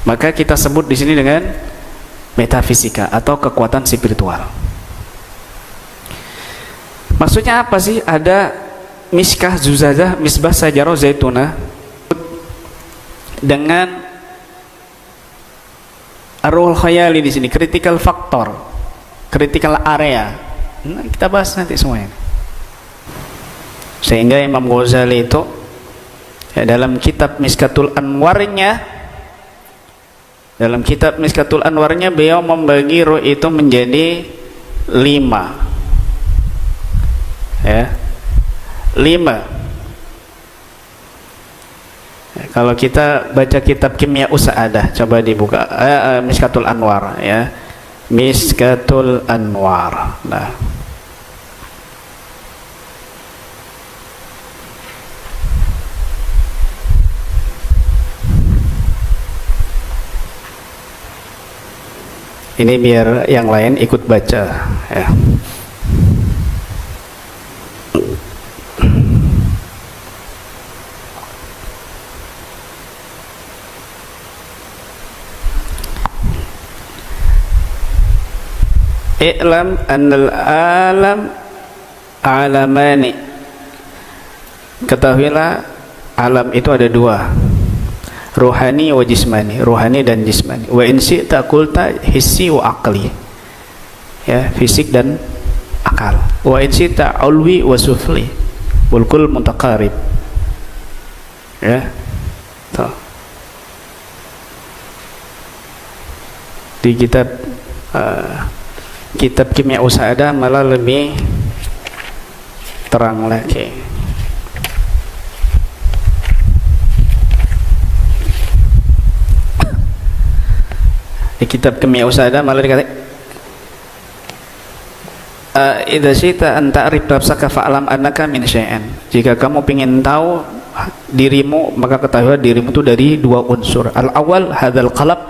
Maka kita sebut di sini dengan metafisika atau kekuatan spiritual. Maksudnya apa sih? Ada miskah zuzazah, misbah sajarah zaituna dengan arwah khayali di sini, critical factor, critical area. Nah, kita bahas nanti semuanya. Sehingga Imam Ghazali itu ya, dalam kitab Miskatul Anwarnya, beliau membagi ruh itu menjadi 5. Ya, 5. Ya, kalau kita baca kitab Kimia Usaadah, coba dibuka Miskatul Anwar ya, Miskatul Anwar. Nah, ini biar yang lain ikut baca ya. I'lam annal alam alamani. Ketahuilah alam itu ada 2, ruhani wa jismani, ruhani dan jismani. Wa in syi'ta qulta hissi wa aqli, ya, fisik dan akal. Wa in syi'ta ulwi wa sufli, wal kull mutaqarib, ya. Tuh. Di kitab Kimia Usaadah malah lebih terang lagi. Di kitab Kimia Usaadah malah dikatakan idza syi'ta an ta'rif nafsaka fa'lam annaka min syai'in. Jika kamu ingin tahu dirimu, maka ketahuilah dirimu itu dari 2 unsur. Al-awwal hadzal qalb,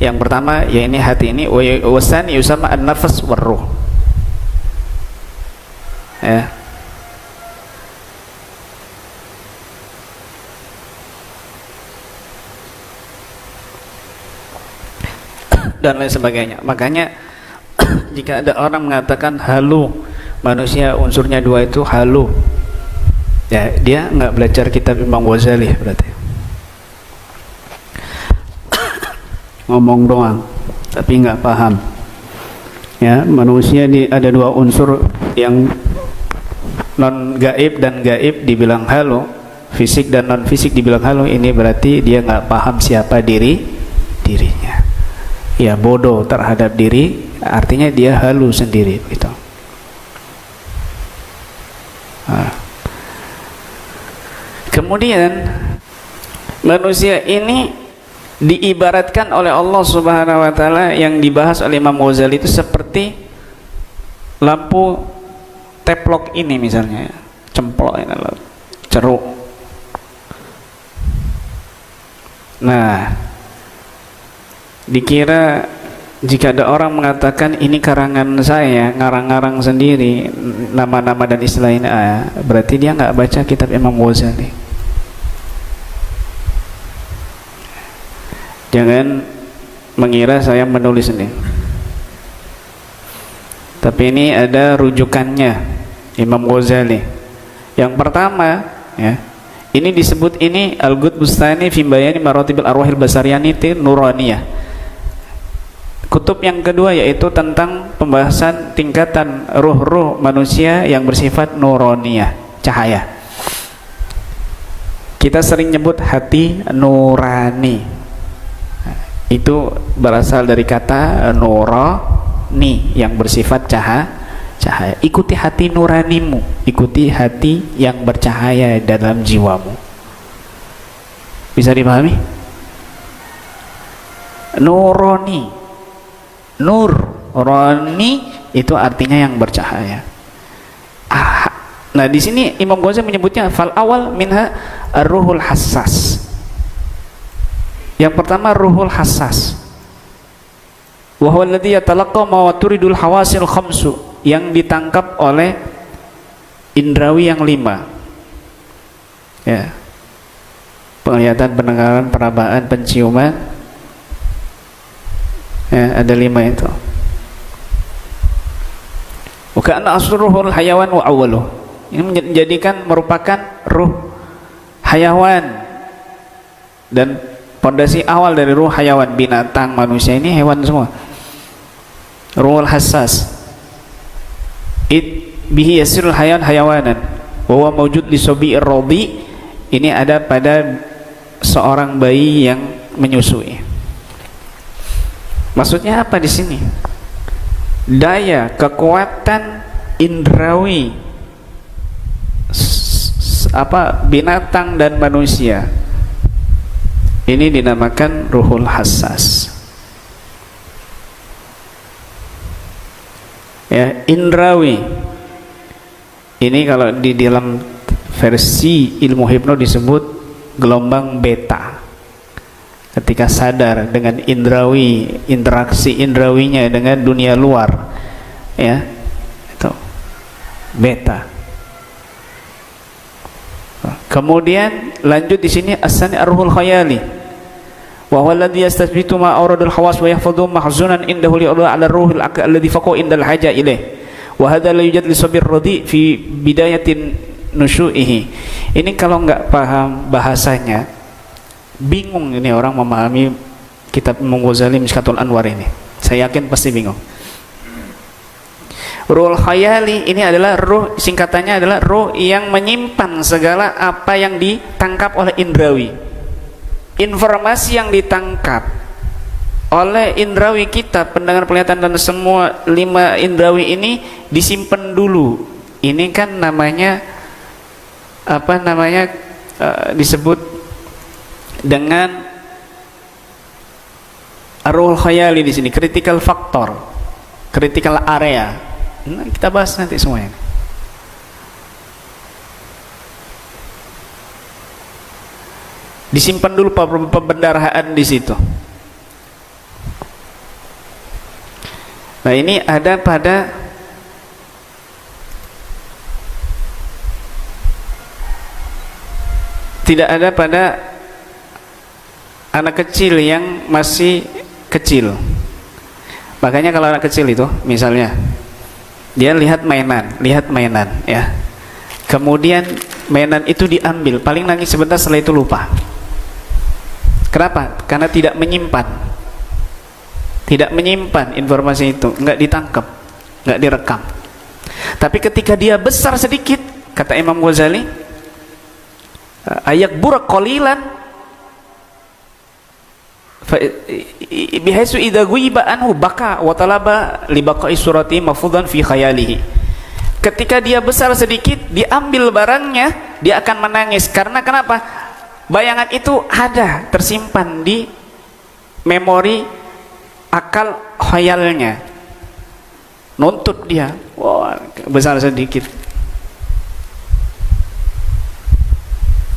yang pertama ya ini hati ini, wasan yusama an-nafas war-ruh, ya. Dan lain sebagainya. Makanya jika ada orang mengatakan halu, manusia unsurnya 2 itu halu, ya dia nggak belajar kitab Imam Ghazali berarti. Ngomong doang tapi nggak paham, ya. Manusia ada 2 unsur yang non gaib dan gaib dibilang halu, fisik dan non fisik dibilang halu. Ini berarti dia nggak paham siapa dirinya, ya, bodoh terhadap diri, artinya dia halu sendiri gitu. Nah. Kemudian manusia ini diibaratkan oleh Allah Subhanahu wa taala, yang dibahas oleh Imam Ghazali itu seperti lampu teplok ini misalnya, cemplok ini, ceruk. Nah, dikira jika ada orang mengatakan ini karangan saya, ngarang-ngarang sendiri nama-nama dan istilah ini, berarti dia nggak baca kitab Imam Ghazali. Jangan mengira saya menulis ini, tapi ini ada rujukannya Imam Ghazali. Yang pertama, ya, ini disebut ini Al-Ghud Bustani fi Bayani Maratibil Arwahil Basariyaniti Nuraniyah. Kutub yang kedua yaitu tentang pembahasan tingkatan ruh-ruh manusia yang bersifat nuraniyah, cahaya. Kita sering nyebut hati nurani. Itu berasal dari kata nurani, yang bersifat cahaya. Ikuti hati nuranimu, ikuti hati yang bercahaya dalam jiwamu. Bisa dipahami? Nurani, nurani itu artinya yang bercahaya. Nah, di sini Imam Ghazali menyebutnya fal awal minha ar-ruhul hassas. Yang pertama ruhul hassas, wa huwa alladhi yatalaqqa ma turidul hawasil khamsu, yang ditangkap oleh indrawi yang 5, ya, penglihatan, pendengaran, perabaan, penciuman, Ya, ada 5 itu. Wa kana asruhul hayawan wa awwaluh. Ini menjadikan merupakan ruh hayawan dan pondasi awal dari ruh hayawan, binatang, manusia, ini hewan semua. Ruhul hassas. Bihi yasirul hayawan hayawanan wa huwa mawjud li sabi'ir radhi. Ini ada pada seorang bayi yang menyusui. Maksudnya apa di sini? Daya kekuatan indrawi binatang dan manusia ini dinamakan ruhul hassas. Ya, indrawi ini kalau di dalam versi ilmu hipno disebut gelombang beta. Ketika sadar dengan indrawi, interaksi indrawinya dengan dunia luar, ya, itu beta. Kemudian lanjut di sini as-sani ar-ruhul khayali wa huwa alladhi yastathbitu ma awradul hawas wa yahfadhu mahzunan indahu li Allah ala ruhil aqal alladhi faqo indal haja ilaih wa hadha la yujad li sabir radi fi bidayatin nusyu'ihi. Ini kalau enggak paham bahasanya bingung ini orang memahami kitab Imam Ghazali Mishkatul Anwar ini. Saya yakin pasti bingung. Ruhul khayali ini adalah ruh, singkatannya adalah ruh yang menyimpan segala apa yang ditangkap oleh indrawi. Informasi yang ditangkap oleh indrawi kita, pendengar, penglihatan dan semua 5 indrawi ini disimpan dulu. Ini kan namanya disebut dengan ruhul khayali di sini, critical factor, critical area. Nah, kita bahas nanti semuanya. Disimpan dulu pembendaharaan di situ. Nah, ini ada pada tidak ada pada anak kecil yang masih kecil. Makanya kalau anak kecil itu misalnya dia lihat mainan ya, kemudian mainan itu diambil, paling nangis sebentar, setelah itu lupa. Kenapa? Karena tidak menyimpan informasi itu, nggak ditangkap, nggak direkam. Tapi ketika dia besar sedikit, kata Imam Ghazali, ayak burak qalilan bihaisu idza ghuiba anhu baka wa talaba li baqa'i surati mafudhan fi khayalihi. Ketika dia besar sedikit, diambil barangnya, dia akan menangis. Karena kenapa? Bayangan itu ada tersimpan di memori akal khayalnya. Nuntut dia, wah, besar sedikit.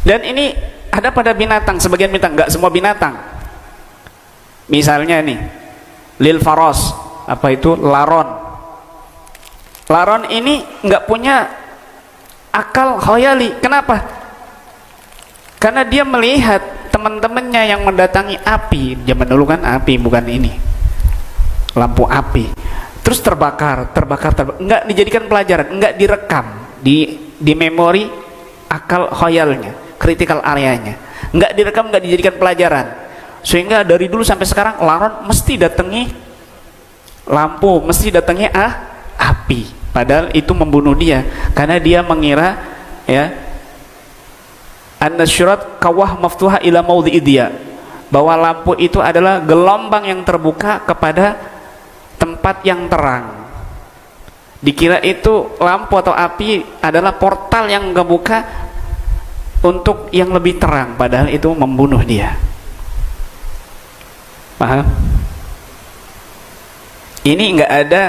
Dan ini ada pada binatang, sebagian binatang, enggak semua binatang. Misalnya nih, lil faros, apa itu? Laron. Laron ini nggak punya akal khayali. Kenapa? Karena dia melihat teman-temannya yang mendatangi api. Zaman dulu kan api, bukan ini, lampu api. Terus terbakar. Nggak dijadikan pelajaran, nggak direkam di memori akal khayalnya, critical areanya. Nggak direkam, nggak dijadikan pelajaran. Sehingga dari dulu sampai sekarang laron mesti datangi lampu, mesti datangi api, padahal itu membunuh dia, karena dia mengira ya an-nasyrat kawah maftuha ila maudhi'i dia, bahwa lampu itu adalah gelombang yang terbuka kepada tempat yang terang. Dikira itu lampu atau api adalah portal yang membuka untuk yang lebih terang, padahal itu membunuh dia. Paham? Ini nggak ada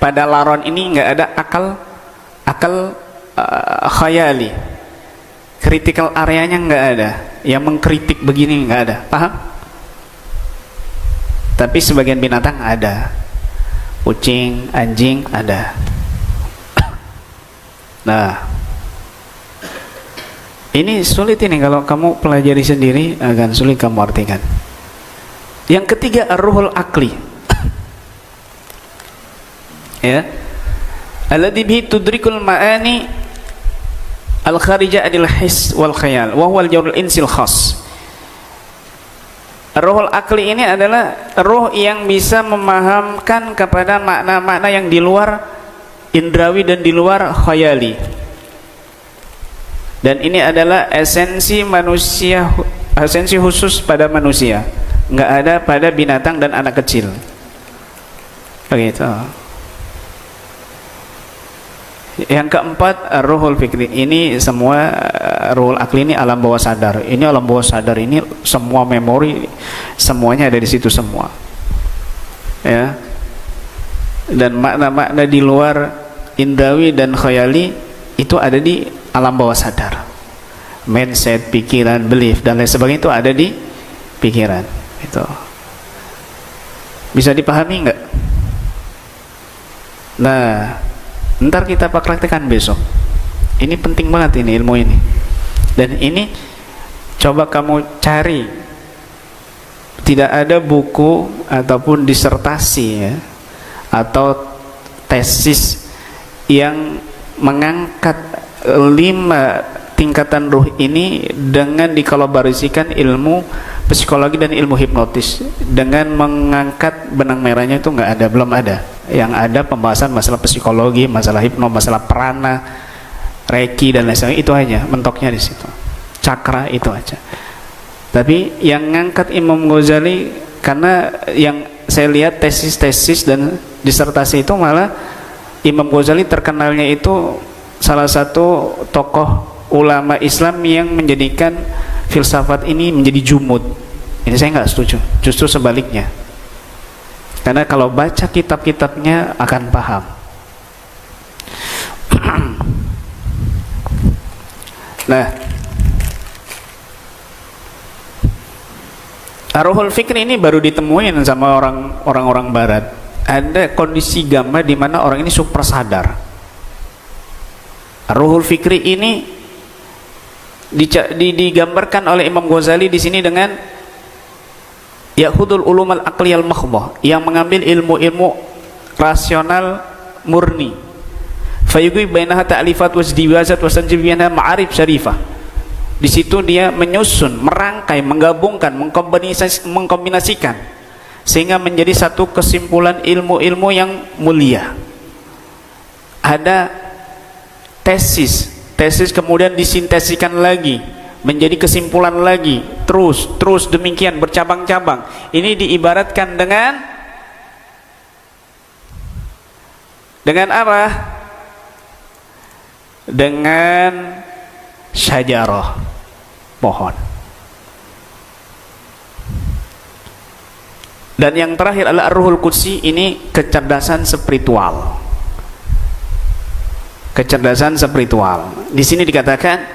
pada laron ini, nggak ada akal khayali, critical areanya nggak ada, yang mengkritik begini nggak ada. Paham? Tapi sebagian binatang ada, kucing, anjing ada. Nah, ini sulit ini kalau kamu pelajari sendiri, akan sulit kamu artikan. Yang ketiga, ar-ruhul akli. ya, alladzi bihi tudrikul ma'ani al-kharija anil his wal khayal wa huwa al-jawrul insil khas. Ruhul akli ini adalah ruh yang bisa memahamkan kepada makna-makna yang di luar indrawi dan di luar khayali. Dan ini adalah esensi manusia, esensi khusus pada manusia, nggak ada pada binatang dan anak kecil. Begitu. Yang keempat, ruhul fikri. Ini semua ruhul akli ini alam bawah sadar. Ini alam bawah sadar ini semua memori, semuanya ada di situ semua. Ya. Dan makna-makna di luar indrawi dan khayali itu ada di alam bawah sadar. Mindset, pikiran, belief dan lain sebagainya itu ada di pikiran. Itu. Bisa dipahami enggak? Nah, ntar kita praktekkan besok. Ini penting banget ini ilmu ini. Dan ini coba kamu cari, tidak ada buku ataupun disertasi ya, atau tesis yang mengangkat 5 tingkatan ruh ini dengan dikolaborasikan ilmu psikologi dan ilmu hipnotis dengan mengangkat benang merahnya. Itu nggak ada, belum ada. Yang ada pembahasan masalah psikologi, masalah hipno, masalah prana, reiki dan lain sebagainya. Itu aja mentoknya di situ, cakra itu aja. Tapi yang ngangkat Imam Ghazali, karena yang saya lihat tesis-tesis dan disertasi itu malah Imam Ghazali terkenalnya itu salah satu tokoh ulama Islam yang menjadikan filsafat ini menjadi jumud. Ini saya nggak setuju, justru sebaliknya. Karena kalau baca kitab-kitabnya akan paham. Nah, ruhul fikri ini baru ditemuin sama orang-orang barat. Ada kondisi gamma di mana orang ini super sadar. Ruhul fikri ini digambarkan oleh Imam Ghazali di sini dengan ya'khudul ulum al-aqliyal mahdhah, yang mengambil ilmu-ilmu rasional murni. Fayughi bainaha ta'lifat wasdiwazat wasanjibiyana ma'arif syarifah. Di situ dia menyusun, merangkai, menggabungkan, mengkombinasikan sehingga menjadi satu kesimpulan ilmu-ilmu yang mulia. Ada tesis kemudian disintesikan lagi menjadi kesimpulan lagi, terus demikian bercabang-cabang. Ini diibaratkan dengan apa? Dengan syajarah, pohon. Dan yang terakhir adalah ruhul qudsi, ini kecerdasan spiritual. Kecerdasan spiritual. Di sini dikatakan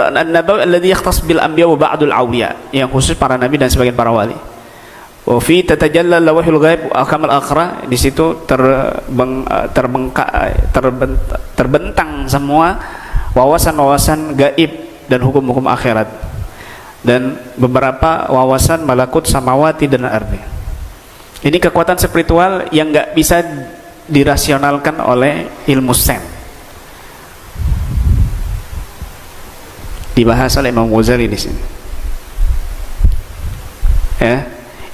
an-nabawi alladhi yakhtas bil anbiya wa ba'dul awliya, yang khusus para nabi dan sebagian para wali. Wa fi tatajalla lawahul ghaib wa akamal akhra. Di situ terbentang semua wawasan-wawasan gaib dan hukum-hukum akhirat, dan beberapa wawasan malakut samawati dan ardi. Ini kekuatan spiritual yang nggak bisa dirasionalkan oleh ilmu sains. Dibahas oleh Imam Ghazali di sini. Ya,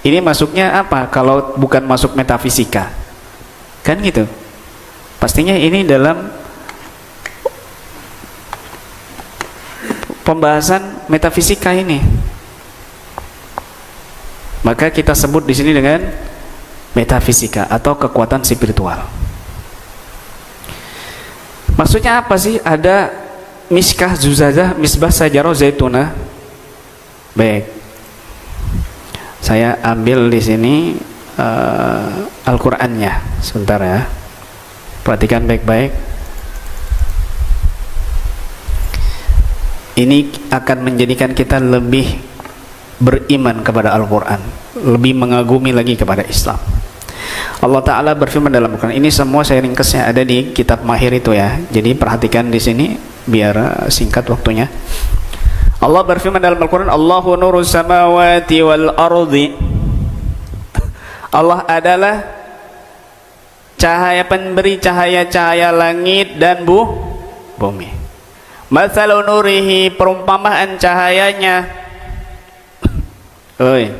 ini masuknya apa? Kalau bukan masuk metafisika, kan gitu. Pastinya ini dalam pembahasan metafisika ini. Maka kita sebut di sini dengan metafisika atau kekuatan spiritual. Maksudnya apa sih? Ada miskah zuzazah, misbah sajarah zaituna. Baik, saya ambil di sini Al-Qur'annya sebentar ya. Perhatikan baik-baik. Ini akan menjadikan kita lebih beriman kepada Al-Quran, lebih mengagumi lagi kepada Islam. Allah Ta'ala berfirman dalam Al-Quran. Ini semua saya ringkesnya ada di kitab Mahir itu ya. Jadi perhatikan di sini biar singkat waktunya. Allah berfirman dalam Al-Quran, Allahu nurus samawati wal ardi. Allah adalah cahaya, pemberi cahaya-cahaya langit dan bumi. Mathalu nurihi, perumpamaan cahayanya. Oi.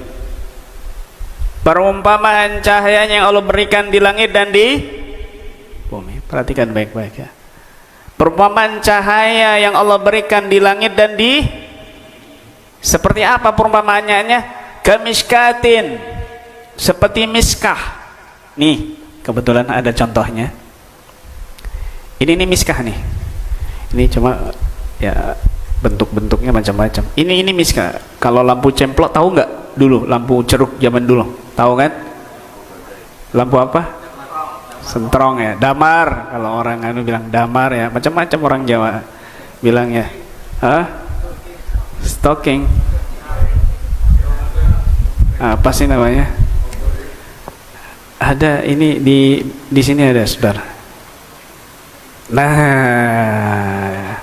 Perumpamaan cahayanya yang Allah berikan di langit dan di bumi. Perhatikan baik-baik ya. Perumpamaan cahaya yang Allah berikan di langit dan di, seperti apa perumpamaannya? Kamiskatin, seperti miskah. Nih, kebetulan ada contohnya. Ini miskah nih. Ini cuma ya bentuk-bentuknya macam-macam. Ini miskah. Kalau lampu cemplok tahu nggak dulu? Lampu ceruk zaman dulu, tahu kan? Lampu apa? Sentrong ya, damar. Kalau orang anu bilang damar ya, macam-macam orang Jawa bilang ya. Stocking. Apa sih namanya? Ada ini di sini ada, saudara. Nah,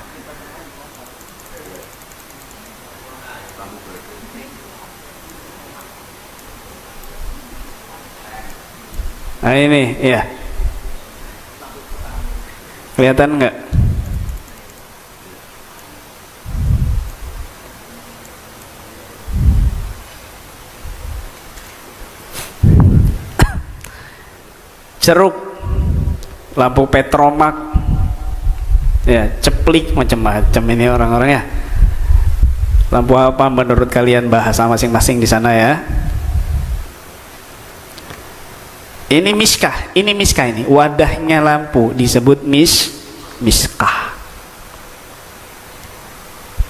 ini ya. Kelihatan nggak? Ceruk, lampu petromak, ya, ceplik, macam-macam ini orang-orangnya. Lampu apa menurut kalian, bahasa masing-masing di sana ya? Ini miskah, ini wadahnya lampu disebut miskah.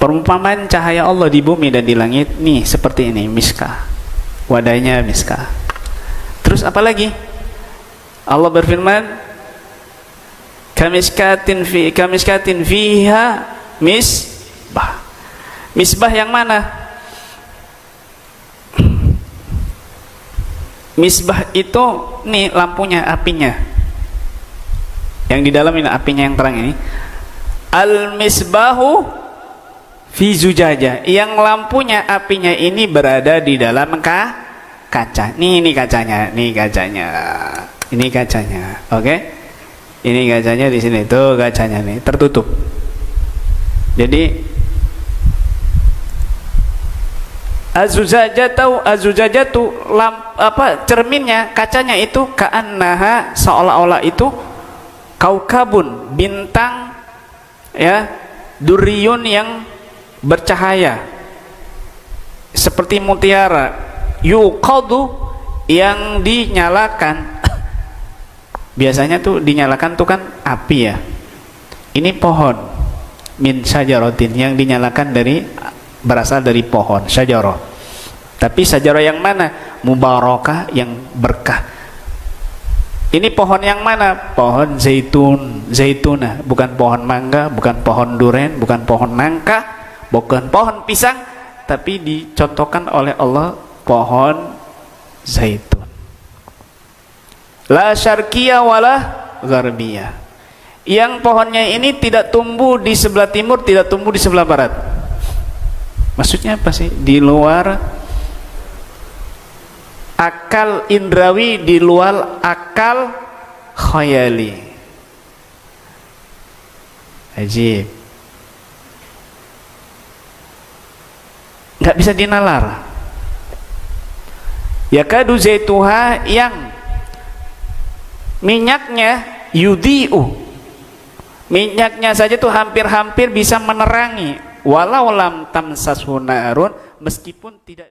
Perumpamaan cahaya Allah di bumi dan di langit nih seperti ini, miskah. Wadahnya miskah. Terus apa lagi? Allah berfirman, kamiskatin fiha misbah. Misbah yang mana? Misbah itu nih lampunya, apinya. Yang di dalam ini apinya yang terang ini. Al misbahu fi zujajah. Yang lampunya, apinya ini berada di dalam kaca. Ini kacanya, Ini kacanya. Oke? Ini kacanya di sini. Tuh kacanya nih, tertutup. Jadi azujajatu cerminnya, kacanya itu ka'annaha, seolah-olah itu kaukabun, bintang ya, duriyun yang bercahaya seperti mutiara, yuqadu, yang dinyalakan. Biasanya tuh dinyalakan tuh kan api ya. Ini pohon min syajaratin, yang dinyalakan berasal dari pohon syajarah. Tapi syajarah yang mana? Mubarakah, yang berkah. Ini pohon yang mana? Pohon zaitunah, bukan pohon mangga, bukan pohon duren, bukan pohon nangka, bukan pohon pisang, tapi dicontohkan oleh Allah pohon zaitun. La syarqiyah wala gharbiyah. Yang pohonnya ini tidak tumbuh di sebelah timur, tidak tumbuh di sebelah barat. Maksudnya apa sih? Di luar akal indrawi, di luar akal khayali. Ajib. Nggak bisa dinalar. Yakadu zaituha, yang minyaknya yudhi'u, minyaknya saja tuh hampir-hampir bisa menerangi, walau lam tamsashu narun, meskipun tidak